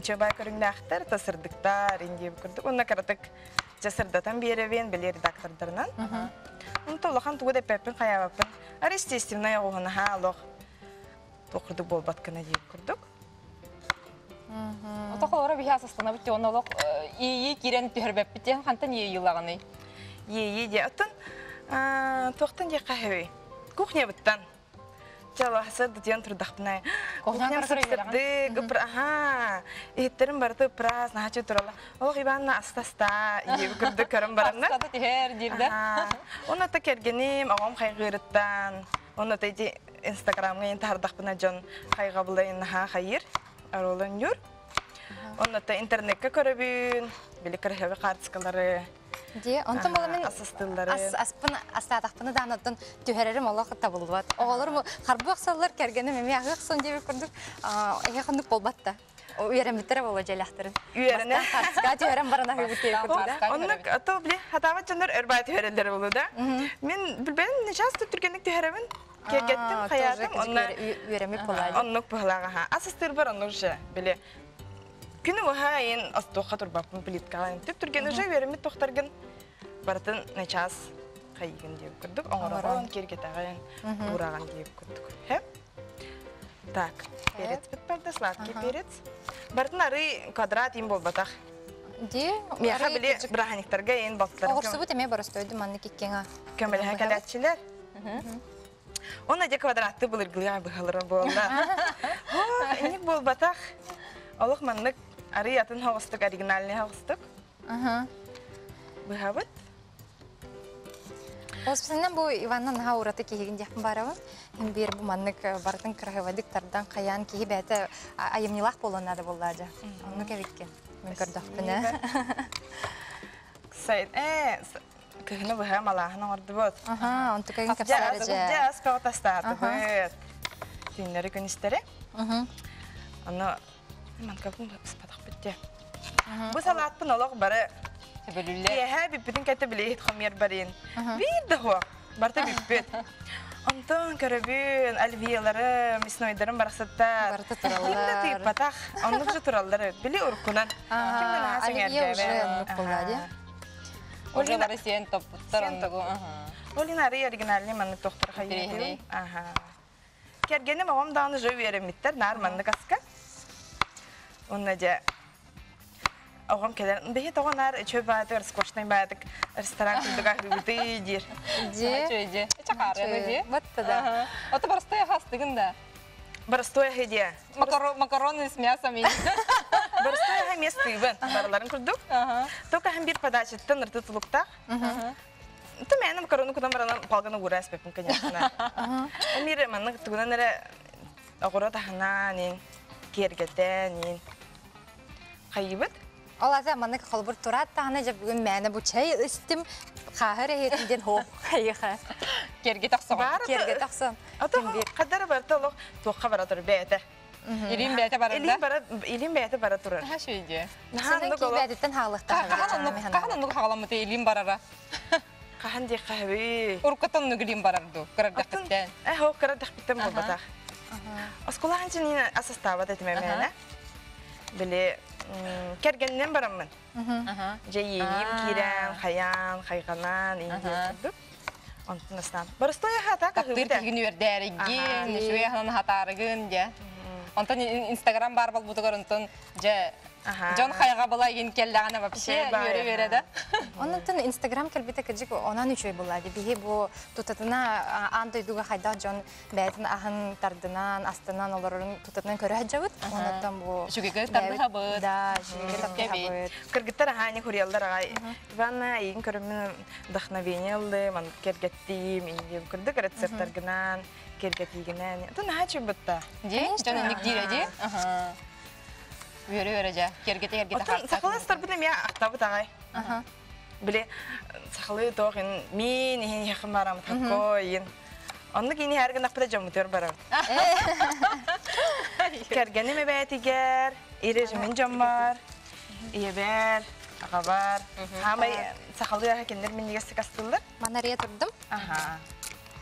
үші бай көріңді ақтар, та сырдықтар, еңдеп көрдік. Онына қаратық жасырдатан беревен, біле редактордарынан. Оны толыған туғы деп әппін, қаябаппын. Ар естественно оғына олық тоқырдық болбаткына дейіп көрдік. Ота қолора бихе асыстана бітте, оны олық ие керен түрбәп бітте, қантан ие юлағаны? Ие де, оттан тоқтан де қағывай. Кухня біттан. Жалы асырды дейін тұрдақпынай. Кухням сұрсырды, ғыпыр, еттерім барды праз, нағачы тұралы. Олық Иванна аста-аста, ие көрді көрім барымды. Астады тихер, дерді. Оны ата кергенем, ағам қайғырыттан. Оны ата еде Инстаграмға ең тардақпына жон қайғабылайын қайыр. Аролан юр. Оны ата интернетке көрібін, білі кірхеві қартысқалары. Де, онтан болы мен асыстылары. астатақпыны дағынаттан түйерерім олақ табылды бат. Оғалар қарбы ақсалылар кәргені мәме ағық сон деп көрдік, еқындық болбатта. Үйерімбеттері болы жәліқтірін. Үйеріне? Қартысқа түйерім барына өйбіттей көрдік. Онық ата білі, хатават жандар өрбай түйерелері болу да. Мен білбәлім, нешасты түргенік түйерімін. Кергеттім, қаядым, үйеремек болады. онық бұғылаға. Асыстыр бар онық жа, білі. Күні оға ең астуға тұрбаппын плиткаға. Тіп түрген ұжа үйеремет тоқтарген бартын нечас қайығын деп көрдік. Оңыраған, кергетағын, бұраған деп көрдік. Так, перец бит барды, сладкий перец. Бартын ары квадрат ең бол батақ. Меха біле біраханиктарға ең балтыларын Оғырсы бұт әме барыстойды манны кеккенға. көміліға кәләтшілер. Оны де квадратты бұлыр ғылыға бұғылыры болды. Әнек бол батақ. Олық маннық ары атын хоғыстық, оригинальный хоғыстық. Бұға бұд. Оспысынан бұл Иваннан ға ұраты кейген дияқын барауын. Бер бұл маннық бардың кірғывадықтардан қаян кейі бәті айымнилақ болынады болады. Оны кәвеккен. Мен көрдіқ бұны. Сайт, күйіні бұға малағын орды бұд. Онты кәген кәпсілері жа. Жас пағытастады бұд. Түйінлері күністері. Оны манкабын спадақ бітті. Бұл салатпын олық бары Еһә биппетін кәті білейт қомер барин. Бейді хоқ, барты биппет. Онтон көрібін, альвиялары, мяснойдарын барақсаттар. Барты тұралар. Кімді тыйып батақ, онлық жы тұралары. Білі ұрқынан. Альвия уже ұнық болады. Олары сен топпыттар ондығы. Олин ары оригинальный манны тоқтар қайын. Кергені мағам дағыны жой вереметтер, нар манны қасқа. Онна же оғам келер. Бейі тоғанар чөй бәді, скоштай бәдік, ресторан күлдіға хүргіті дер. Де? Чақарығы де? Батты да. Оты барыстой қастығын да? Барыстой әхеде. Макароны с мясом. Барыстой әхе тыйбын. Барыларын күрдік. Тоқа хәм бір подачеттен ұрты тұлықтақ. Это меня макароны куда барана палгана гурас пепун, конечно. Мире манна тугана нере агора тахна нин кергете нин. Хайбет? Олаза маннык холбур турат тағына жа бүгін мәні бұл чай үстім қағыр әйетінден хоқ қайыға. Керге тақсыға. Керге тақсын. Ата қадары бар толық тоққа бара тұр бәйті. Ирин бәйті барында? Илин бәйті бара тұрыр. Ха шүйде. Сенің кей бәдеттен хағылықта. Қаған ұнық хағаламыты илин барара? Қахан дей қағыби. Урқытын нүгілин барарды, қырардақ біттен. О, қырардақ біттен бұл батақ. Осколаған жын асастава дәтіме мәні. Біле кергеннен барамын. Жайейім, кирен, қаян, қайғанан, үйінде тұрдып. Онтын астан. Барыстой хата қағыби Тақтыр кегін өрдәріген, шуе ханан хатарығын, онтын инстаграм бар бол бұтығыр, онтын жон қайға бола еген келдіғана вообще өре береді. Онтын инстаграм келбеті кіржік онан үшөй болады. Бейі бұл тұтатына андойдуға қайда жон бәйтін ағын тардынан, астынан оларын тұтатынан көрі әджауыд. Онтын бұл... Шүгеге тарды қабыд. Да, шүгеге тарды қабыд. Кыргыттар ағайны көрелдер ағай. Иванна, егін көрімін вдохновение алды, ман кергеттейм, егін күрдік рецепттаргынан, кергеттейгінен. Это нағачы бұтта. Де? Жон үндік дейреді? Өре жа, кергете Отын сақылыстар бұны мен ақтабыт ағай. Біле, сақылы тоғын, мен ехен еқін барамын, таққойын. Онды кейіне әргін ақпыда жамытыр барамын. Кергені ме бәтігер, ережімен жамар, ебер, ағабар. Хамай сақылы яғы кендер мен негесі кастылдар. Манария тұрдым.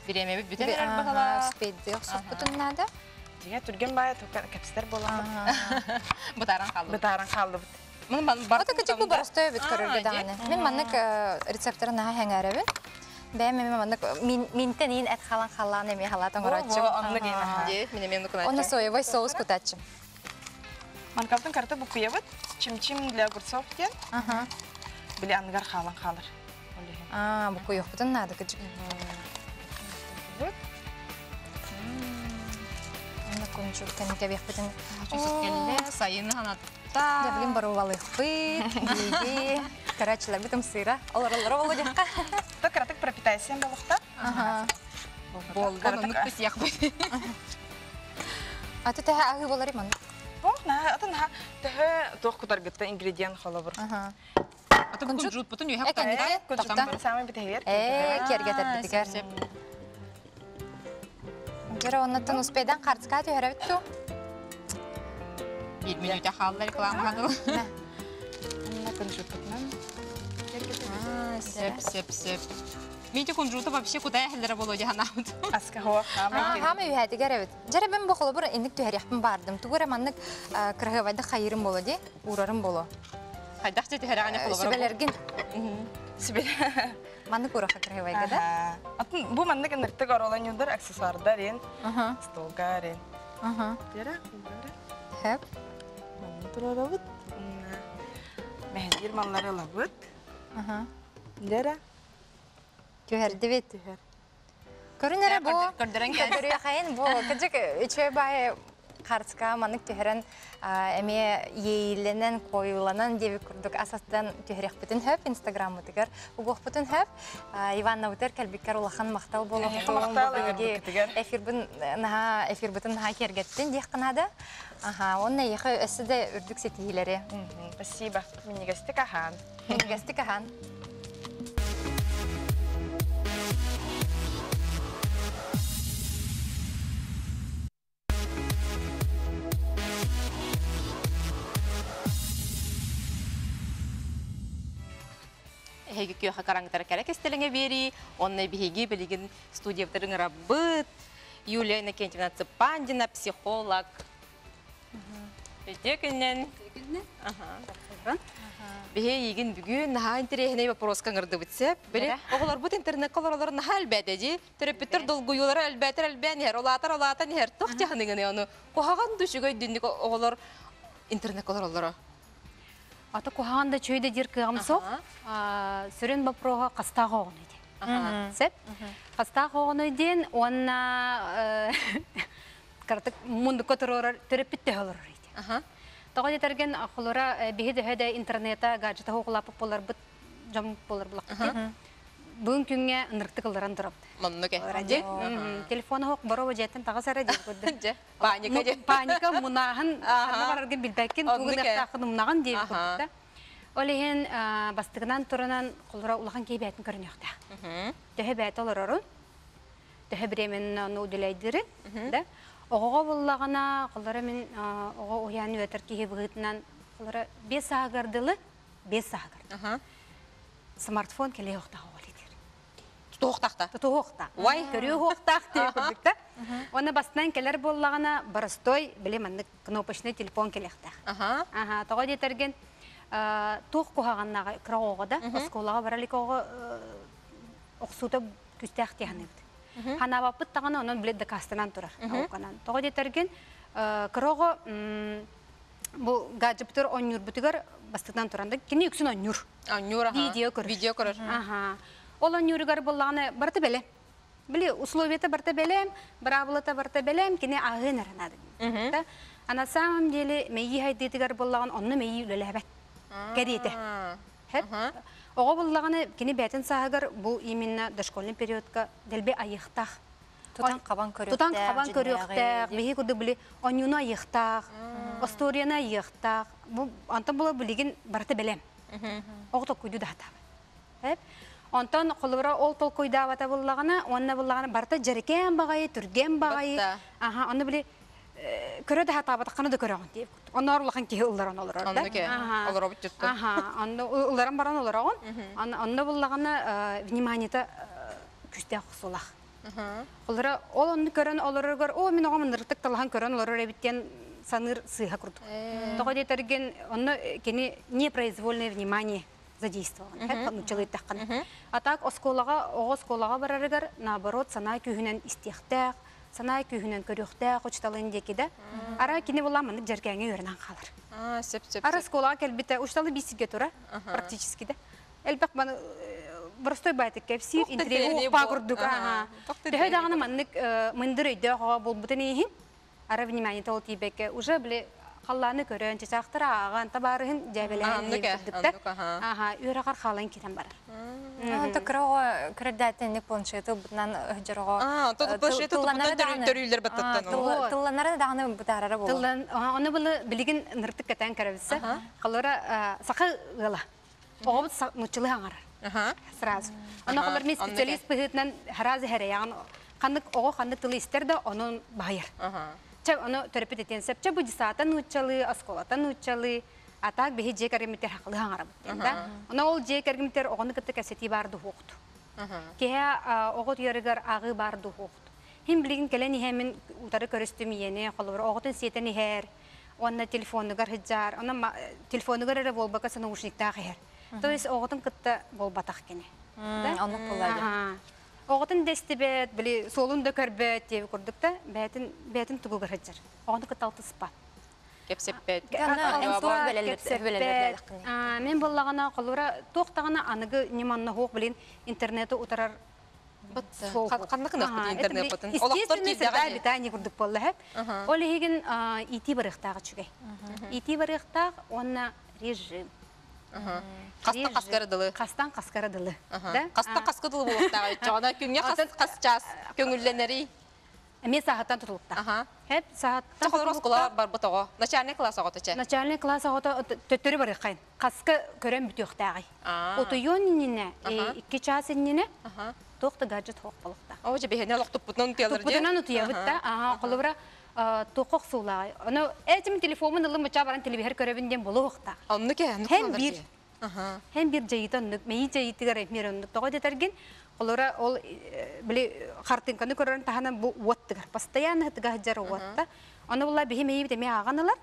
Біреме бүтен әрі бағала. Спейді ұқсақ бұтыннады. Диге түрген бая кәпістер боламын. Бұтаран қалды. Бұтаран қалды бұт. Ота кәчек бұл барыстой өбіт көрілді дағаны. Мен маннык рецепторы наға әңәрәбін. Бәйім мен маннык минтен ең әт қалан әме халатын ғыратчым. Оны соевой соус күтәтчім. Манкалтын карты бұқия бұт. Чим-чим для огурцов кен. Біле ангар қалан қалыр. Бұқы yok бұтын нады кәчек. Кончук тәнеке бек бітін. Чусыз келі, сайыны ханатта. Дәбілін бару валых бит, дейді. Карачылар бітім сыра. Олар-олар олы жаққа. То кратык пропитайсен балықта. Болды, ұнық біз яқ бөйді. Аты тәхі ағы болар еман? Атын тәхі тоқ құдар гітті ингредиент қолы бұр. Аты бүкін жұт бұтын үйе Әкенеке, Күншіттан самай бітігер. Кергетер бітігер. Жері оннаттан ұспейден қартыға түйері бітту. Bir minüte қалды реклама қадыл. Онна күншіт бұтынан. Сеп. Менде күнжуты вообще куда әхілдері болу жағын ауды. Асқа хоқ, Хамы үйәдігер әбіт. Жері бен бұқылы бұр ендік түйеріқпін бардым. Туғыр әманнық қырғывайды қайырым болу де, ұрарым болу. Қайдақ жеті әріғане қолы бар. Сүбелерген. Сүбелер. Маннык ураха қырғывайды да? Атын бұл мандық әндірттік аролан юлдар, аксессуардар ен, столғар ен. Дері, құлдары. Хөп. Манны тұрар абыт. Мәхендер маллары лабыт. Дері. Түйерді бет. Көрінері бұл. Көрдірен кәді. Көрдірі қайын бұл. Күджік үчөй бай қарсыға маннык түйерін әме ейленен, қойыланан деві күрдік асастан түйерек бүтін хөп, инстаграмы тігер. Уғық бүтін хөп. Иванна өтер кәлбеккер улахан мақтал болу. Эфир бүтін наға кергеттен дейқ қынады. Онна еқі өсі де үрдік сетігілері. Спасибо. Менегестік ахан. Менегестік ахан. Хеги күйіға қараңғытары кәрек естеліңе бері, онына бейге білеген студиявтарын рабыт, Юлия Иннокентьевна Цыпандина, психолог. Бетекінен. Бейге еген бүгін наға интерехіне вопроска ғырды бітсеп, білі оғылар бұд интернет қоларалары наға әлбәді де, терапевтер долгуюлары әлбәтір әлбән, олатар, тоқ жағынығыны оны. Қоғаған дүшігөй дүндік оғылар интернет қоларалары. Аты куханда чөйде дирки амсок, сөрен бапрога кастага огон иде. Сеп? Кастага огон иден, онна картык мунду которор терапитте холор иде. Тога детерген ахолора биһиде хөдө интернетта гаджета хоглап болар бит жам болар булак. бүгін күнге ынырыкты кылдыран тұрып. Монны ке. Телефоны хоқ барова жеттен тағасара деп көрді. Паника же. Паника мұнағын қаны барарген білбәккен туғын ақтақын мұнағын деп көрді. Олеген бастығынан тұрынан қолыра ұлаған кей бәтін көрін еқті. Төхі бәті олар орын. Төхі біремен оны өділәйдірін. Оғыға болағына қолыра мен оға ұяны өтір кейі бұғытынан қолыра 5 сағырдылы 5 сағыр. Смартфон келе оқтағы оледер. Тоқтақта? Тоқтақ. Вай, көрі оқтақ деп көрдікті. Оны бастынан келер болағына барыстой білемін кнопочный телефон келеқтақ. Тоға детерген тоқ қоғағаннаға қырағоғыда, осколаға баралик оғы оқсуыта күстәқ тияғыныбды. Хана бапыт тағаны оның біледі кастынан тұрар. Тоға детерген қырағы бұл гаджептер онюр бұтығар бастықтан тұранда кені үксін онюр. Онюр, видео көрір. Видео көрір. Ол онюрығар болағаны барты бәлем. Біле, условияты барты бәлем, бірабылыты барты бәлем, кені ағын арынады. Ана самым деле мейі хайдетігар болағын, онны мейі үлілі әбәт. Кәреті. Оға болағаны кені бәтін сағығар бұл именно дошкольный периодқа дәлбе айықтақ. Тутан қабан көріқтақ, бейі күді біле онюна айықтақ, осторияна айықтақ. Антон бұла білеген барты бәлем. Оғыта көйді дағытабы. Онтан қолыбыра ол тол көйді авата болағына, онына болағына барты жарекен бағайы, түрген бағайы. Оны біле көрі дағытабыта қанады көріғын дейіп. Оны арулаған кей ұлларан олар орда. Онны ке, олар обыт жүтті. Ұлларан баран олар оғын. Онына болағына вниманиеті күсте құсылақ. Ол онны көрін оларығыр, о, мен оға мұндырықтық талаған көрін оларыр әбіттен саныр сыйға күрді. Тоға детерген, оны кені непроизвольное внимание задействован. А так, оғы сколаға барарығыр, наоборот, санай күйінен истияқтақ, санай күйінен көріқтақ, ұчталын декеді. Ара кені боламын жәргәңе өрінен қалыр. Ара сколаға кәлбеті, ұчталы бейсіге тұра, практически да. Әлбәқ баны Бростой байтык кепсир, интригу пагурдук. Дәһә дағаны маннык мындыр өйдә ға булбытын иһин. Ара внимание тол тибеке уже биле қалланы көрөн чачактыр аган табарыһын җәбелән дип. Үрәгәр халын китән бар. Anta kırığa kreditini planşeti bundan hıcırığa. Planşeti törüylер баттан. Тылланары дағаны бұтарары болу. Оны бұлы білген ныртық кәтен кәрәбісі. Қалыра сақы ғыла. Оғабыт нұтчылы аңарар. Сразу. Оны қалар мен специалист бұғытынан харазы әрі. Қандық оғы қандық тылы істерді, оның бағайыр. Оны төріпет етен сәп. Бұл дисатан нұтчылы, асколатан нұтчылы. Атак бе жек аргументтер хақлы аңарабыт. Оны ол жек аргументтер оғаны кітті кәсети барды хоқты. Кеге оғыт ерігер ағы барды хоқты. Хем білген кәлен ихемен ұтары көрістім ені, қолыр оғытын сетен ихер, онына телефонығар хыджар, онына телефонығар әрі болбақа саны ұшынықта ағығар. То есть оғытын кітті болбатақ кені. Онық болады. Оғытын дәсті бәт, білі солында көрбәт деп көрдікті, бәтін тұғығар хыджар. Оғаны кітті алты спат. Кепсеппет. Мен болағана қолыра тоқтағана анығы неманны хоқ білін интернеті ұтарар Қандықын ақпыды интернет бұтын? Естественно, сәді бітәне күрдік болы әп. Ол еген ити барықтағы чүгей. Ити барықтағы онына режим. Қастан қасқарыдылы. Қастан қасқарыдылы. Қастан қасқарыдылы болықтағы. Жағына күнге қас час көңілленері. Мен сағаттан тұтылықта. Хәп сағаттан тұтылықта. Оскола бар бұтығы. Начальный класс ағыты чә? Начальный класс ағыты төттері бар еқайын. Қасқы көрен бүтіқтағы. Отойон ніне, 2 час ніне, тоқты гаджет хоқ болықта. О, же бейіне лоқ тұппытынан ұтиялыр де? Тұппытынан ұтия бұтта. Қолы бұра тоқық сұлағы. Оны әтімін телефонын ұлы мұча баран телевизор көребінден болу оқта. Онны ке? Hem bir jayıtan, meyi jayıtıgar etmir onluk. Toğa detergen, olara ol bile kartınkanı körün tahana bu wattıgar. Pastayan hıtıga hıcar watta. Onu bulla bihi meyi biteme ağanalar.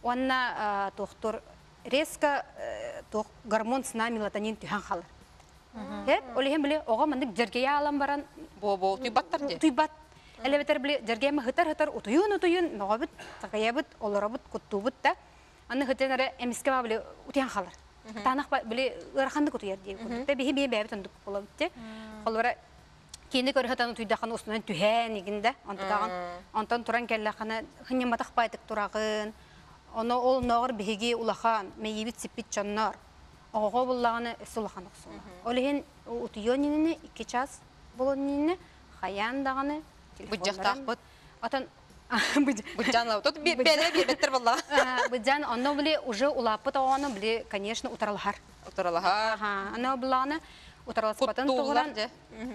Ona doktor reska gormon sınav melatonin tühan kalır. Hep öyle hem bile oğa mandık jergeye alan baran. Bol tüybattar diye. Tüybat. Elevator bile jergeye mi hıtar utuyun nağabıt takayabıt olarabıt kutubut da. Anı hıtınara emiske bile utiyan kalır. Tanaq bile ırxandı kutu yer diye. Bihi bәбі тұндық болып те. Қолыра кені көрі хатаны түйдақаны ұсынан түйән егінде. Онтан тұран кәлі қана хынематақ байтық тұрағын. Оны ол нағыр бігеге ұлақан, мейебіт сеппет жаннар. оғо буллаганы сулахан оксуна. Олеген утуйонинне 2 час болонинне хаян даганы Буджактакпыт. Атан Буджанла. Тут бедре беттер болла. Буджан онно биле уже улапыт оғаны биле, конечно, утаралхар. Утаралаха. Ага, ана буланы утараласпатын тугуран.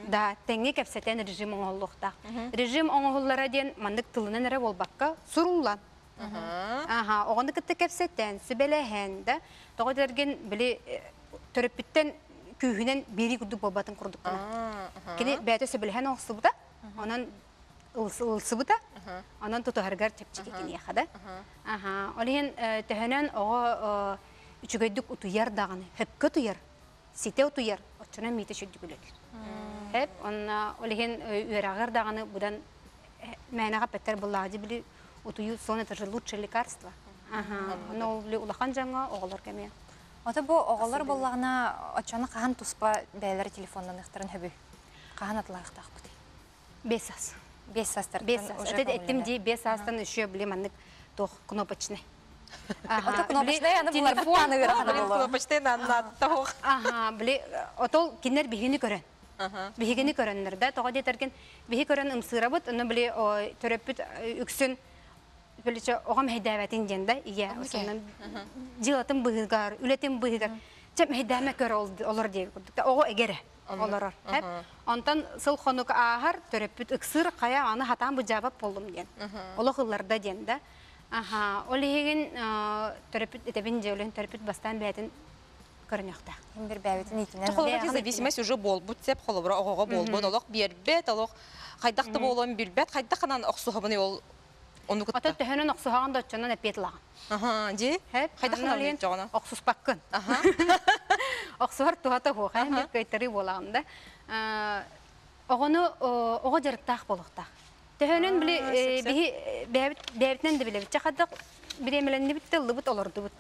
Да, теңге кепсетен режим оңоллукта. Режим оңоллара ден мандык тылынан эре болбакка суруллан. Ага, оғаны кытты кепсетен, сүбелехен да. Тоғы дерген біле төрөппіттен күйінен бері күрдік болбатын құрдық қана. Кені бәті сүбелехен оғысы бұда, онан ылсы бұда, онан тұтығарғар тепчеге кені яқады. Олеген төхінен оғы үчігөйдік ұтуяр дағаны, хөпкі тұяр, сете ұтуяр, отчынан мейті шөдді көлелер. Хөп, олеген үйерағыр дағаны бұдан мәйнаға пәттер бұллағады білі ұтую сон это же лучшее лекарство. Но улахан жаңа оғылар кәме. Ота бу оғылар боллағына очаны қахан туспа бәйлері телефондан иқтарын хөбі? Қахан атылағықтақ бұды? 5 сас. 5 састар. 5 сас. Это әттім де 5 састан үші біле маннық тоқ кнопочный. Ота кнопочный яны бұлар бұланы ғырақаны болу. Кнопочный нанна тоқ. Біле, отол кенер бігіні көрін. Бігіні көрінлер да. Тоға детерген бігі көрін ұмсыра бұд, оны біле төрөппіт үксін Böylece oğam hedavetin jende, iya, osondan jilatın bıhıgar, ületin bıhıgar. Çem hedame kör olur diye gördük. Oğu egere olur. Hep. Ondan sıl konuk ahar törepüt ıksır kaya anı hatan bu cevap buldum diyen. Olu hıllarda jende. Aha, olihegin törepüt etebince olihin törepüt bastan beytin көрінекті. Bir бәуетін итінен. Қолыға зависимость уже болбут деп, қолыбыра оғыға болбут, олық бербет, олық қайдақты болуын бербет, қайдақынан оқсуғабыны ол onu kutta. Ata töhünün oqsuğan da çönen epet lağın. Aha, ji. Hayda olun çoğuna. Oqsus bakkın. Aha. Oqsuğar tuhata hoq, hem bir kaytari bolağında. Oğunu oğa jarıqtaq boluqtaq. Töhünün bile beyabitnen de bile bitçe qaddaq bir emelende bitti, lıbıt olurdu bit.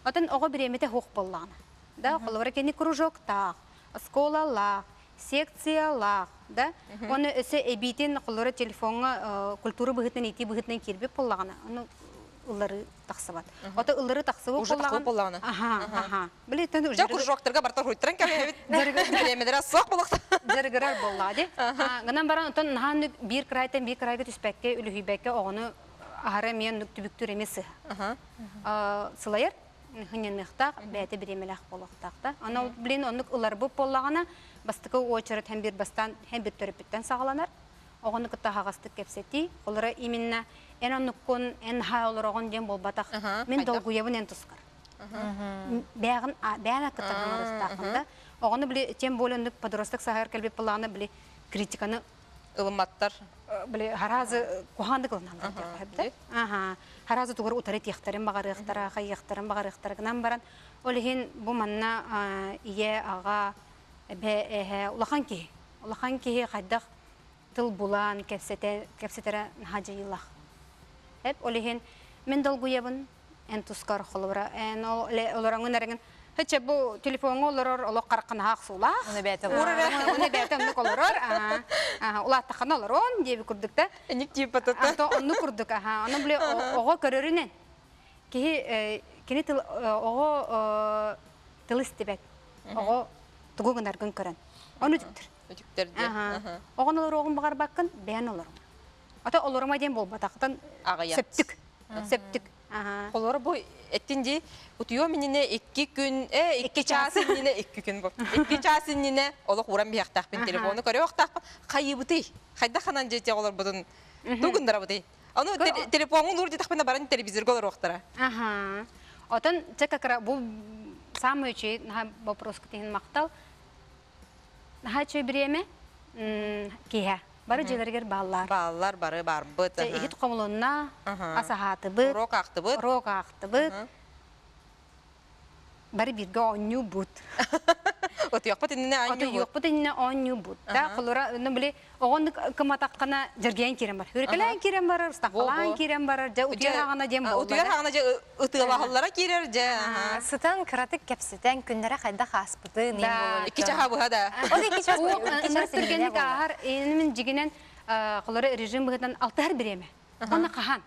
Atan oğa bir emete hoq bolağını. Da qolvara keni krужоктaq, skolalar, секциялар, да? Оны өсі әбейтен құлыры телефонға культура бұғытнан, еті бұғытнан кербеп болағына. Оны ұллары тақсы бат. Ота ұллары тақсы болағына. Аха. Біле, тәнді жа кружоктарға бартар қойттыран кәме біремедер соқ болақта. Жәргірар болады. Ғынан баран, ұтын наған бір крайтан бір крайға түспәкке, үліхейбәкке оғыны ағара мен нүктүбіктүр емесі. Сылайыр, хыненнықтақ, бәйті біремеләқ болақтақта. Ана білен онық ұлар бұп болағына, бастықы очерет hem bir bastan hem bir törepitten sağlanır. Oğunu kıta hağastık kepseti. Olara iminna en anlıkkun en hay olur oğun diyen bol batak. Men dolguyabın en tuskar. Beğen kıta hağastıkında. Oğunu bile tem bolunduk padrostak sahar kelbep bulağını bile kritikanı ılımmattar. Bile harazı kuhandık ılınanlar. Harazı tuğur utaret yıqtarın bağır yıqtara, xay yıqtarın bağır yıqtara. Gınan baran olihin bu manna iye ağa улахан кихи қайдақ тыл булан кепсетере хажайылақ. Хеп, олихен, мен долгуябын, ән тұскар қолыбыра, ән олараңын әріңін, хетче бұл телефонға оларыр, олық қарқын хақ сұлақ. Оны бәйті ұнық оларыр, ұлаттақын олар, он дебі күрдікті. Әнік дейіп бататты. Оны күрдік, оны біле оғы көрірінен. Кені оғы тыл істебет, оғы Тугуган аргын көрін. Оны түктір. Түктерді. Оған олар оғын бағар баққын, бәйін олар. Ата оларыма ден бол батақтан сөптік. Олары бұл әттінде ұтыйо меніне 2 күн, 2 часын нене 2 күн бұл. 2 часын нене олық уран бияқтақпен телефоны көрі оқтақпен қайы бұтый. Қайда қанан жете олар бұдың туғындыра бұтый. Оны телефонын ұр детақпен баран телевизорға олар оқтыра. Отын чекакыра бұл самый учей вопрос кітеген мақтал. Наха чөй біреме кейе. Бары желергер баллар. Баллар бары бар бұд. Ихит қомылуына асахаты бұд. Рок ақты бұд. Бары бірге оңю бұд. Оты yoq бұтынына оңю бұд. Оты yoq бұтынына оңю бұд. Құлыра, оғын кыматаққана жүрген керем бар. Хүркелен керем бар, ұстақылан керем бар, ұтыяр ағына дем болды. Ұтыяр ағына ұтығалағылара керер. Сытан кыратык кепсетен күннері қайда қас бұды нем болыр. 2 чаға бұға да. Ол 2 час бұды. Үндіргенлік ағар, енімін жігінен құлыры режим бұғыдан 6 әр біреме. Оны қахан.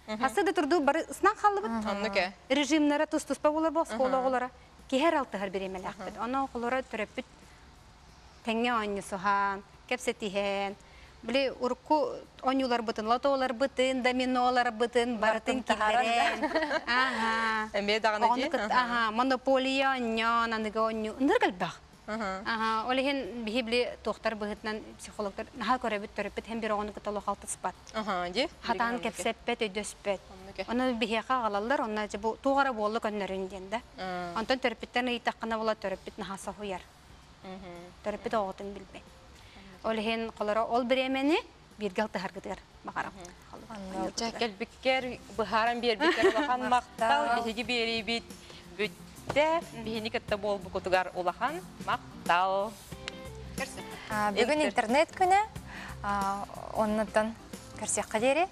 Хасыды тұрды бары ысынан қалы бұд. Режимнері тұс-тұспа болар бұл, скола олара. кихер алтыгар беремеләхбит. Аны колора төрөпүт теңге анны сухан, кепсетиһен. Биле урку онюлар бытын, лотолар бытын, доминолар бытын, барытын килерен. Ага. Эме даганы ди. Ага, монополия аньян аныга оню. Ныргалбах. Ага, олеген бихибле тохтар быһытнан психологтар наха көрөбүт төрөпүт hem bir огону кыталы халтыспат. Ага, ди. Хатан кепсеппет өдөспет. Оны бихеха алалар, онна же бу тугара боллу көннөрүнден да. Антон төрөпүттен ыйтаккана бола төрөпүт нахаса хуяр. Төрөпүт оготун билбей. Олеген колора ол биремени биргел тахаргытыр багарам. Чакел биккер быхарам бербикер бахан мактал биһиги берибит бүтте биһини кытта бол бу кутугар улахан мактал. Бүгүн интернет күнү. Оннотон көрсөк кадери.